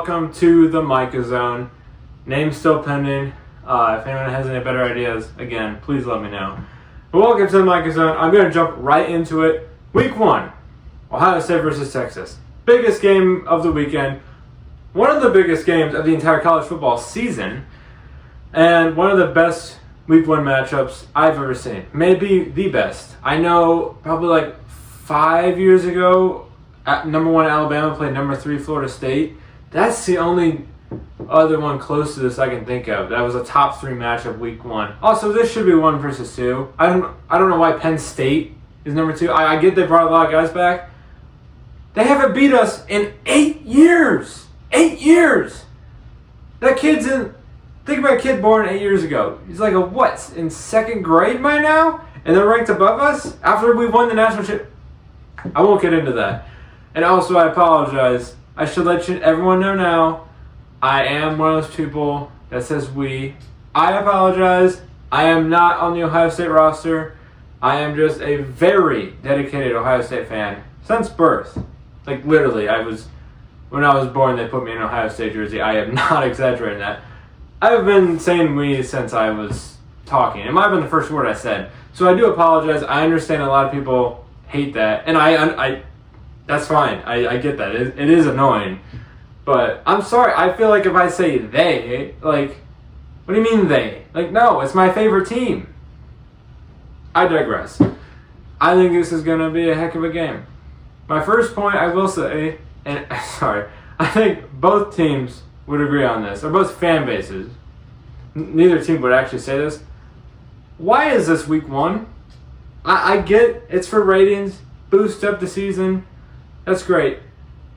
welcome to the Micah Zone. Name's still pending. If anyone has any better ideas, again, please let me know. But welcome to the Micah Zone. I'm going to jump right into it. Week 1, Ohio State versus Texas. Biggest game of the weekend. One of the biggest games of the entire college football season. And one of the best Week 1 matchups I've ever seen. Maybe the best. I know probably like 5 years ago, number 1 Alabama played number 3 Florida State. That's the only other one close to this I can think of. That was a top 3 matchup Week 1. Also, this should be 1 versus 2. I don't know why Penn State is number 2. I get they brought a lot of guys back. They haven't beat us in 8 years. 8 years. That kid's in. Think about a kid born 8 years ago. He's like in 2nd grade by now? And they're ranked above us? After we won the national championship? I won't get into that. And also, I apologize. I should let everyone know now, I am one of those people that says we. I apologize. I am not on the Ohio State roster. I am just a very dedicated Ohio State fan since birth. Like, literally, when I was born, they put me in an Ohio State jersey. I am not exaggerating that. I've been saying we since I was talking. It might have been the first word I said. So I do apologize. I understand a lot of people hate that. And I that's fine. I get that. It is annoying. But I'm sorry. I feel like if I say they, like, what do you mean they? Like, no, it's my favorite team. I digress. I think this is going to be a heck of a game. My first point I will say, and sorry, I think both teams would agree on this, or both fan bases. Neither team would actually say this. Why is this Week 1? I get it's for ratings, boost up the season. That's great.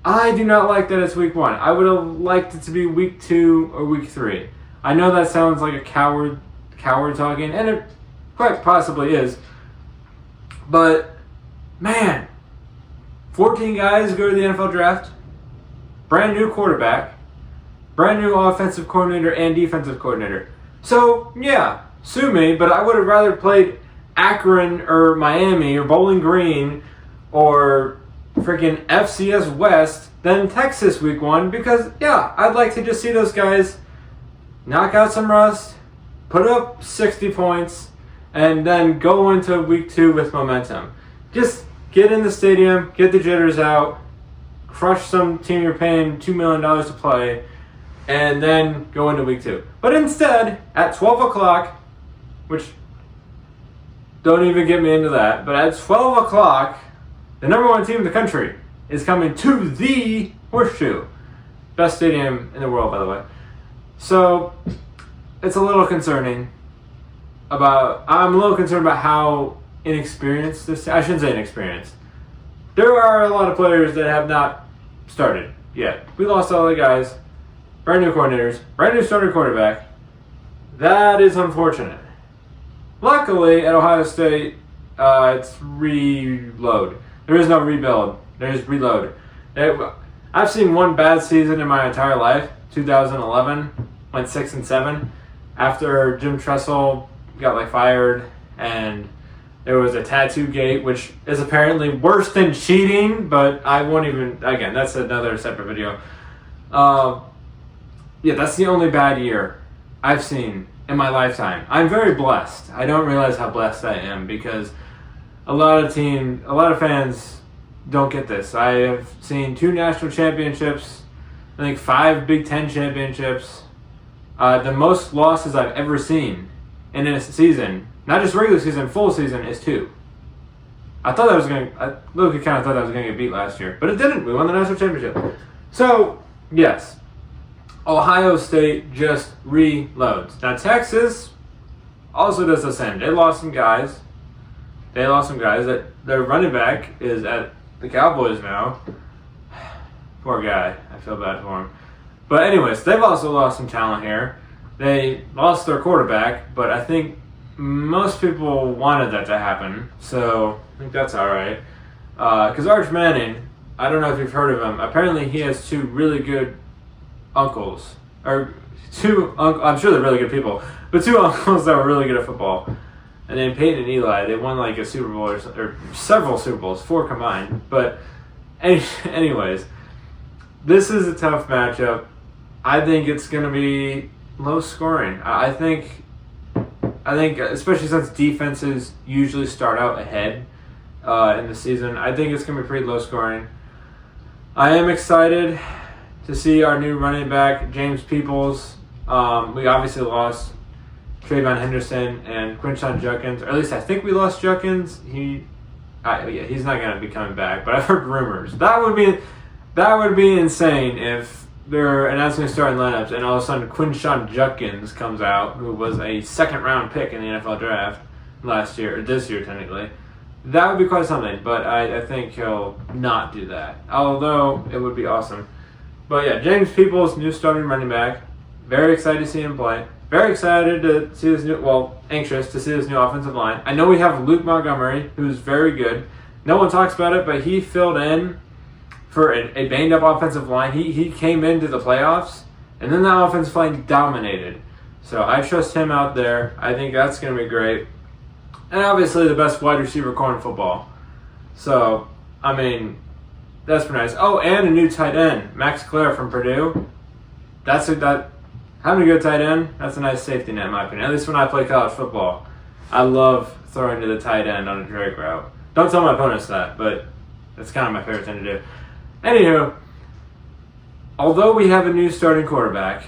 I do not like that it's Week 1. I would have liked it to be Week 2 or Week 3. I know that sounds like a coward talking, and it quite possibly is. But, man, 14 guys go to the NFL draft, brand new quarterback, brand new offensive coordinator and defensive coordinator. So, yeah, sue me, but I would have rather played Akron or Miami or Bowling Green or freaking FCS West than Texas Week 1 because, yeah, I'd like to just see those guys knock out some rust, put up 60 points, and then go into Week 2 with momentum. Just get in the stadium, get the jitters out, crush some team you're paying $2 million to play, and then go into Week 2. But instead, at 12 o'clock, which don't even get me into that, but at 12 o'clock, the number 1 team in the country is coming to the Horseshoe. Best stadium in the world, by the way. So, it's a little concerning I'm a little concerned about how inexperienced this, I shouldn't say inexperienced. There are a lot of players that have not started yet. We lost all the guys. Brand new coordinators, brand new starter quarterback. That is unfortunate. Luckily, at Ohio State, it's reload. There is no rebuild. There's reload. I've seen one bad season in my entire life. 2011, went 6-7 after Jim Tressel got fired, and there was a tattoo gate, which is apparently worse than cheating. But I won't even. Again, that's another separate video. Yeah, that's the only bad year I've seen in my lifetime. I'm very blessed. I don't realize how blessed I am because a lot of fans don't get this. I have seen 2 national championships, I think 5 Big Ten championships. The most losses I've ever seen in a season, not just regular season, full season, is 2. I kind of thought I was going to get beat last year, but it didn't. We won the national championship. So, yes. Ohio State just reloads. Now, Texas also does the same. They lost some guys. That their running back is at the Cowboys now. Poor guy. I feel bad for him. But anyways, they've also lost some talent here. They lost their quarterback, but I think most people wanted that to happen. So I think that's all right. Because Arch Manning, I don't know if you've heard of him. Apparently he has 2 really good uncles, I'm sure they're really good people, but 2 uncles that were really good at football. And then Peyton and Eli, they won a Super Bowl or several Super Bowls, 4 combined. But anyways, this is a tough matchup. I think it's going to be low scoring. I think especially since defenses usually start out ahead in the season, I think it's going to be pretty low scoring. I am excited to see our new running back, James Peoples. We obviously lost Trayvon Henderson and Quinshon Judkins, or at least I think we lost Judkins. He's not going to be coming back, but I've heard rumors. That would be insane if they're announcing starting lineups and all of a sudden Quinshon Judkins comes out, who was a second-round pick in the NFL draft last year, or this year technically. That would be quite something, but I think he'll not do that, although it would be awesome. But yeah, James Peoples, new starting running back. Very excited to see him play. Very excited to see anxious to see this new offensive line. I know we have Luke Montgomery, who's very good. No one talks about it, but he filled in for a banged-up offensive line. He came into the playoffs, and then that offensive line dominated. So I trust him out there. I think that's going to be great. And obviously the best wide receiver core in football. So, I mean, that's pretty nice. Oh, and a new tight end, Max Clare from Purdue. Having a good tight end, that's a nice safety net in my opinion. At least when I play college football, I love throwing to the tight end on a drag route. Don't tell my opponents that, but that's kind of my favorite thing to do. Anywho, although we have a new starting quarterback,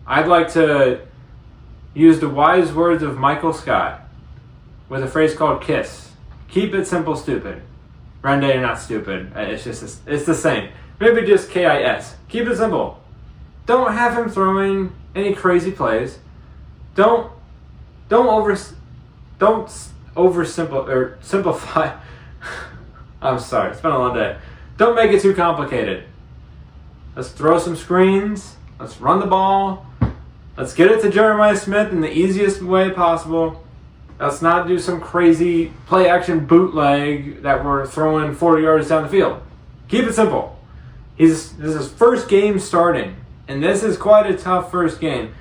I'd like to use the wise words of Michael Scott with a phrase called KISS. Keep it simple, stupid. Rende, you're not stupid. It's the same. Maybe just KIS. Keep it simple. Don't have him throwing any crazy plays. Don't simplify. I'm sorry, it's been a long day. Don't make it too complicated. Let's throw some screens. Let's run the ball. Let's get it to Jeremiah Smith in the easiest way possible. Let's not do some crazy play-action bootleg that we're throwing 40 yards down the field. Keep it simple. This is his first game starting, and this is quite a tough first game.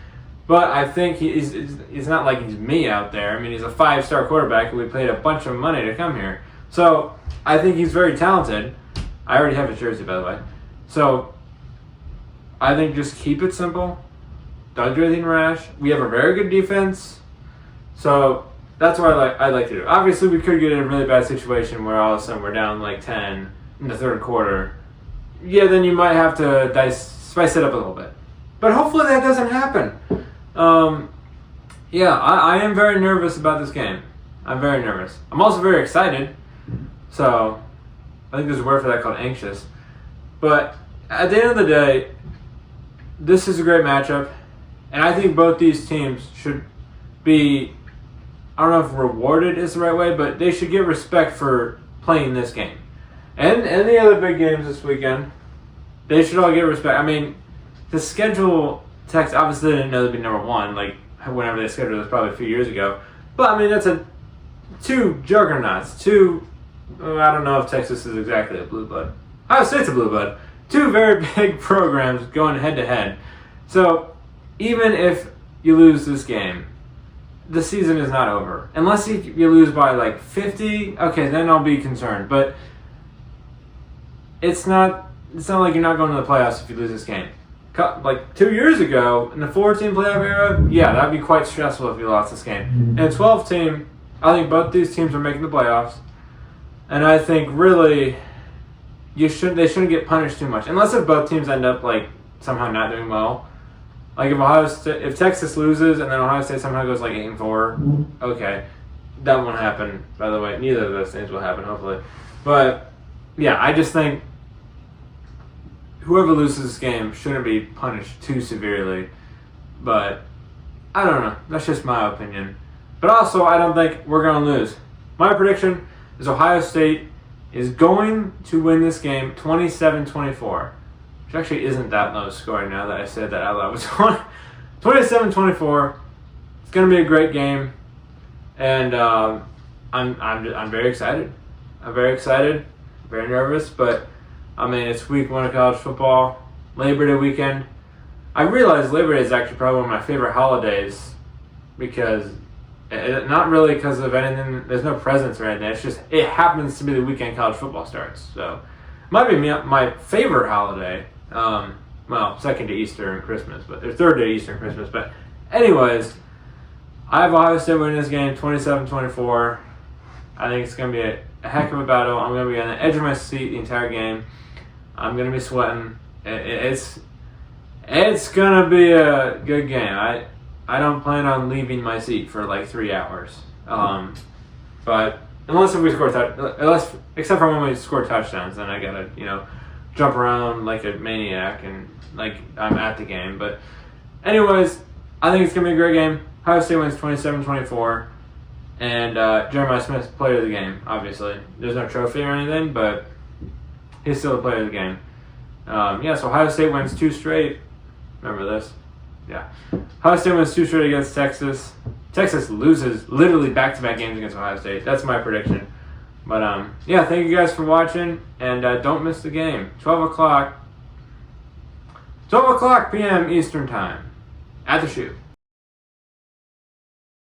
But I think he's not like he's me out there. I mean, he's a 5-star quarterback who we paid a bunch of money to come here. So I think he's very talented. I already have his jersey, by the way. So I think just keep it simple. Don't do anything rash. We have a very good defense. So that's what I like to do. Obviously, we could get in a really bad situation where all of a sudden we're down like 10 in the third quarter. Yeah, then you might have to spice it up a little bit. But hopefully that doesn't happen. I am very nervous about this game. I'm very nervous. I'm also very excited. So I think there's a word for that called anxious. But at the end of the day, this is a great matchup. And I think both these teams should be, I don't know if rewarded is the right way, but they should get respect for playing this game. And the other big games this weekend, they should all get respect. I mean, the schedule text, obviously they didn't know they'd be number one, like whenever they scheduled this probably a few years ago. But I mean, that's two juggernauts, I don't know if Texas is exactly a blue blood. Ohio State's a blue blood. Two very big programs going head to head. So even if you lose this game, the season is not over. Unless you lose by like 50, okay, then I'll be concerned. But it's not like you're not going to the playoffs if you lose this game. Like 2 years ago, in the 4-team playoff era, yeah, that would be quite stressful if you lost this game. And 12-team, I think both these teams are making the playoffs. And I think really they shouldn't get punished too much. Unless if both teams end up like somehow not doing well. Like if Texas loses and then Ohio State somehow goes like 8-4, okay. That won't happen, by the way. Neither of those things will happen, hopefully. But yeah, I just think whoever loses this game shouldn't be punished too severely. But I don't know. That's just my opinion. But also, I don't think we're going to lose. My prediction is Ohio State is going to win this game 27-24. Which actually isn't that low scoring now that I said that out loud. 27-24. It's going to be a great game. And I'm very excited. I'm very excited. Very nervous, but I mean, it's week 1 of college football, Labor Day weekend. I realize Labor Day is actually probably one of my favorite holidays because, not really because of anything, there's no presents or anything, it's just, it happens to be the weekend college football starts. So, it might be my favorite holiday. Well, second to Easter and Christmas, but they're third to Easter and Christmas. But anyways, I have Ohio State winning this game 27-24. I think it's going to be a heck of a battle. I'm going to be on the edge of my seat the entire game. I'm going to be sweating. It's going to be a good game. I don't plan on leaving my seat for like 3 hours. But unless we score except for when we score touchdowns, then I got to, jump around like a maniac and like I'm at the game. But anyways, I think it's going to be a great game. Ohio State wins 27-24. And Jeremiah Smith, player of the game, obviously. There's no trophy or anything, but he's still the player of the game. So Ohio State wins 2 straight. Remember this? Yeah. Ohio State wins 2 straight against Texas. Texas loses literally back-to-back games against Ohio State. That's my prediction. But, thank you guys for watching, and don't miss the game. 12 o'clock p.m. Eastern Time at the Shoe.